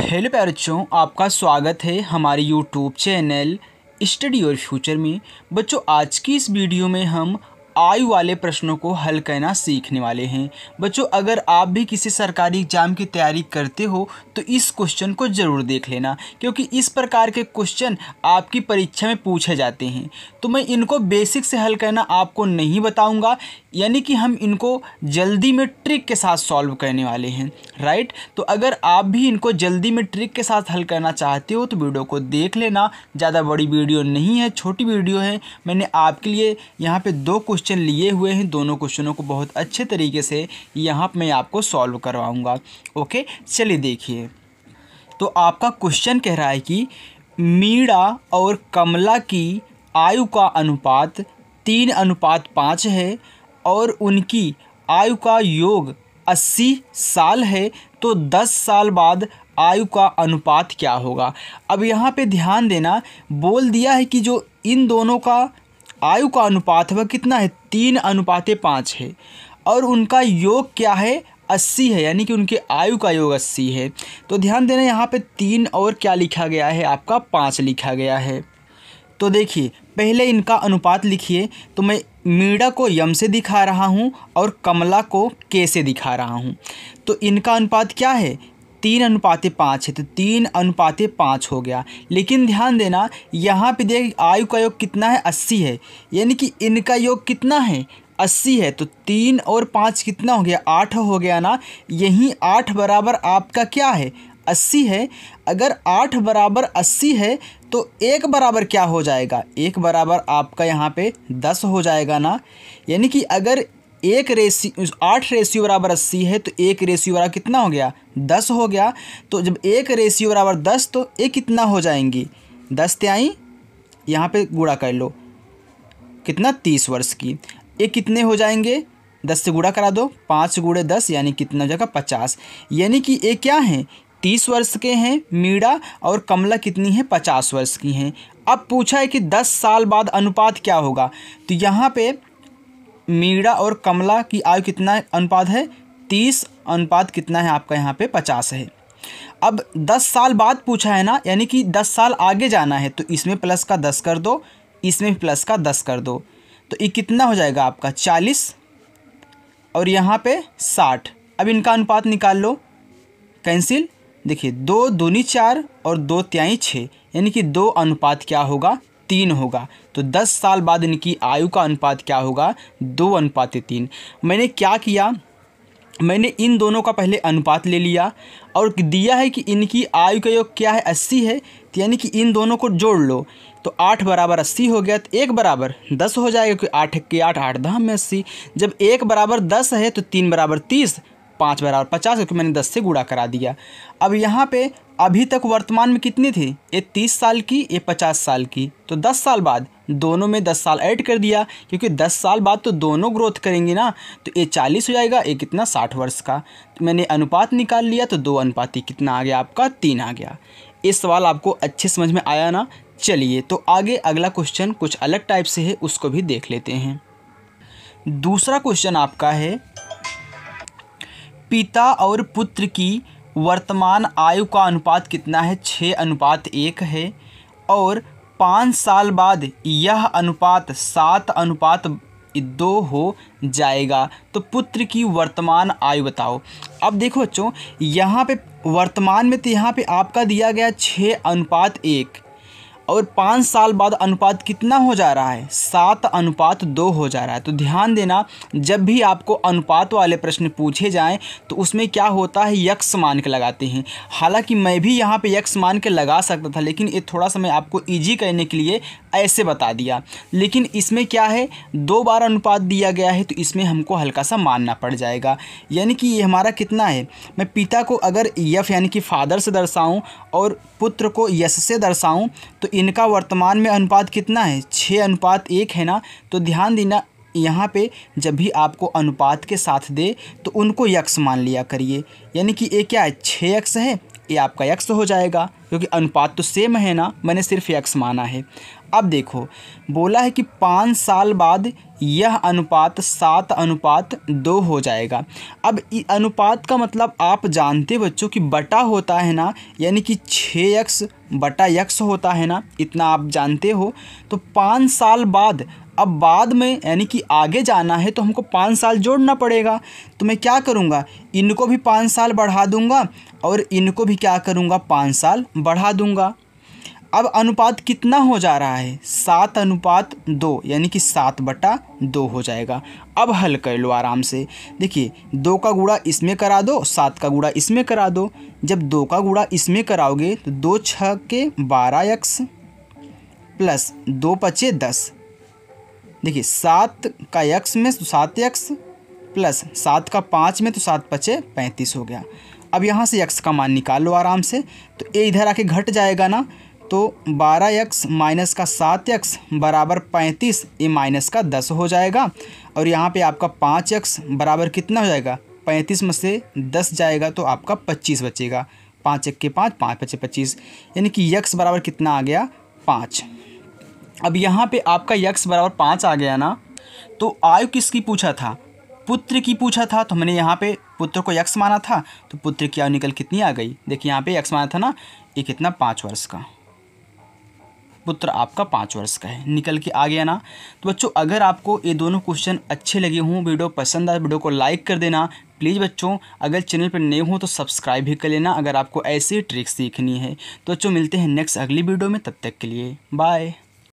Hello प्यारे बच्चों, आपका स्वागत है हमारे YouTube channel study your future में। बच्चों, आज की इस वीडियो में हम आयु वाले प्रश्नों को हल करना सीखने वाले हैं। बच्चों, अगर आप भी किसी सरकारी एग्जाम की तैयारी करते हो तो इस क्वेश्चन को ज़रूर देख लेना, क्योंकि इस प्रकार के क्वेश्चन आपकी परीक्षा में पूछे जाते हैं। तो मैं इनको बेसिक से हल करना आपको नहीं बताऊंगा, यानी कि हम इनको जल्दी में ट्रिक के साथ सॉल्व करने वाले हैं, राइट। तो अगर आप भी इनको जल्दी में ट्रिक के साथ हल करना चाहते हो तो वीडियो को देख लेना। ज़्यादा बड़ी वीडियो नहीं है, छोटी वीडियो है। मैंने आपके लिए यहाँ पे 2 क्वेश्चन लिए हुए हैं। दोनों क्वेश्चनों को बहुत अच्छे तरीके से यहाँ मैं आपको सॉल्व करवाऊँगा। ओके, चलिए देखिए। तो आपका क्वेश्चन कह रहा है कि मीरा और कमला की आयु का अनुपात 3:5 है और उनकी आयु का योग 80 साल है, तो 10 साल बाद आयु का अनुपात क्या होगा। अब यहाँ पे ध्यान देना, बोल दिया है कि जो इन दोनों का आयु का अनुपात वह कितना है, 3:5 है और उनका योग क्या है, 80 है, यानी कि उनके आयु का योग 80 है। तो ध्यान देना, यहाँ पे 3 और क्या लिखा गया है, आपका 5 लिखा गया है। तो देखिए, पहले इनका अनुपात लिखिए। तो मैं मीरा को यम से दिखा रहा हूँ और कमला को के से दिखा रहा हूँ। तो इनका अनुपात क्या है, 3:5 है, तो 3:5 हो गया। लेकिन ध्यान देना, यहाँ पे देख आयु का योग कितना है, 80 है, यानी कि इनका योग कितना है, 80 है। तो 3 और 5 कितना हो गया, 8 हो गया ना। यहीं 8 बराबर आपका क्या है, 80 है। अगर 8 बराबर 80 है तो 1 बराबर क्या हो जाएगा, 1 बराबर आपका यहाँ पे 10 हो जाएगा ना। यानी कि अगर 8 रेशियो बराबर 80 है तो 1 रेशियो बराबर कितना हो गया, 10 हो गया। तो जब 1 रेशियो बराबर 10 तो ये कितना हो जाएंगी, 10 त्याई यहाँ पे गुणा कर लो, कितना 30 वर्ष की। ये कितने हो जाएंगे, 10 से गुणा करा दो, 5 × 10 यानी कितना हो जाएगा, 50। यानी कि ये क्या हैं, 30 वर्ष के हैं मीरा और कमला कितनी है, 50 वर्ष की हैं। अब पूछा है कि 10 साल बाद अनुपात क्या होगा। तो यहाँ पे मीरा और कमला की आयु कितना अनुपात है, 30 अनुपात कितना है आपका, यहाँ पे 50 है। अब 10 साल बाद पूछा है ना, यानी कि 10 साल आगे जाना है। तो इसमें प्लस का 10 कर दो, इसमें प्लस का 10 कर दो, तो ये कितना हो जाएगा आपका 40 और यहाँ पे 60। अब इनका अनुपात निकाल लो, कैंसिल। देखिए 2 दूनी 4 और 2 त्याई 6, यानी कि 2:3 क्या होगा, 3 होगा। तो 10 साल बाद इनकी आयु का अनुपात क्या होगा, 2:3। मैंने क्या किया, मैंने इन दोनों का पहले अनुपात ले लिया और दिया है कि इनकी आयु का योग क्या है, 80 है। तो यानी कि इन दोनों को जोड़ लो, तो 8 बराबर 80 हो गया, तो 1 बराबर 10 हो जाएगा, क्योंकि 8 के 8 8 10 में 80। जब 1 बराबर 10 है तो 3 बराबर 30, 5 बराबर 50, क्योंकि मैंने 10 से गुणा करा दिया। अब यहाँ पे अभी तक वर्तमान में कितनी थी, ये 30 साल की, ये 50 साल की। तो 10 साल बाद दोनों में 10 साल ऐड कर दिया, क्योंकि 10 साल बाद तो दोनों ग्रोथ करेंगे ना। तो ये 40 हो जाएगा, ये कितना 60 वर्ष का। तो मैंने अनुपात निकाल लिया, तो 2:3 कितना आ गया आपका, 3 आ गया। ये सवाल आपको अच्छे समझ में आया ना। चलिए, तो आगे अगला क्वेश्चन कुछ अलग टाइप से है, उसको भी देख लेते हैं। दूसरा क्वेश्चन आपका है, पिता और पुत्र की वर्तमान आयु का अनुपात कितना है, 6:1 है और 5 साल बाद यह अनुपात 7:2 हो जाएगा। तो पुत्र की वर्तमान आयु बताओ। अब देखो बच्चों, यहाँ पे वर्तमान में तो यहाँ पे आपका दिया गया 6:1 और 5 साल बाद अनुपात कितना हो जा रहा है, 7:2 हो जा रहा है। तो ध्यान देना, जब भी आपको अनुपात वाले प्रश्न पूछे जाएं तो उसमें क्या होता है, यक्स मान के लगाते हैं। हालांकि मैं भी यहाँ पे यक्स मान के लगा सकता था, लेकिन ये थोड़ा सा मैं आपको इजी करने के लिए ऐसे बता दिया। लेकिन इसमें क्या है, 2 बार अनुपात दिया गया है, तो इसमें हमको हल्का सा मानना पड़ जाएगा। यानी कि ये हमारा कितना है, मैं पिता को अगर यफ यानी कि फादर से दर्शाऊँ और पुत्र को यस से दर्शाऊँ, तो इनका वर्तमान में अनुपात कितना है, 6:1 है ना। तो ध्यान देना, यहाँ पे जब भी आपको अनुपात के साथ दे तो उनको यक्स मान लिया करिए। यानी कि ये क्या है, 6x है ये आपका x हो जाएगा, क्योंकि अनुपात तो सेम है ना, मैंने सिर्फ x माना है। अब देखो बोला है कि 5 साल बाद यह अनुपात 7:2 हो जाएगा। अब अनुपात का मतलब आप जानते बच्चों कि बटा होता है ना, यानी कि 6x/x होता है ना, इतना आप जानते हो। तो 5 साल बाद, अब बाद में यानी कि आगे जाना है तो हमको 5 साल जोड़ना पड़ेगा। तो मैं क्या करूँगा, इनको भी 5 साल बढ़ा दूँगा और इनको भी क्या करूँगा, 5 साल बढ़ा दूँगा। अब अनुपात कितना हो जा रहा है, 7:2, यानी कि 7/2 हो जाएगा। अब हल कर लो आराम से। देखिए 2 का गुणा इसमें करा दो, 7 का गुणा इसमें करा दो। जब 2 का गुणा इसमें कराओगे तो 2 6 के 12x प्लस 2 5 10। देखिए 7 का x में तो 7x प्लस 7 का 5 में तो 7 5 35 हो गया। अब यहाँ से x का मान निकाल लो आराम से। तो ये इधर आके घट जाएगा ना, तो 12x माइनस का 7x बराबर 35, ये माइनस का 10 हो जाएगा। और यहाँ पे आपका 5x बराबर कितना हो जाएगा, 35 में से 10 जाएगा तो आपका 25 बचेगा। 5 1 के 5, 5 5 25, यानी कि x बराबर कितना आ गया, 5। अब यहाँ पे आपका x बराबर 5 आ गया ना, तो आयु किसकी पूछा था, पुत्र की पूछा था। तो मैंने यहाँ पे पुत्र को x माना था, तो पुत्र की आयु निकल कितनी आ गई, देखिए यहाँ पे x माना था ना, ये कितना 5 वर्ष का, पुत्र आपका 5 वर्ष का है, निकल के आ गया ना। तो बच्चों अगर आपको ये दोनों क्वेश्चन अच्छे लगे हों, वीडियो पसंद आए, वीडियो को लाइक कर देना प्लीज़ बच्चों। अगर चैनल पर नए हो तो सब्सक्राइब भी कर लेना, अगर आपको ऐसी ट्रिक्स सीखनी है। तो बच्चों मिलते हैं नेक्स्ट अगली वीडियो में, तब तक के लिए बाय।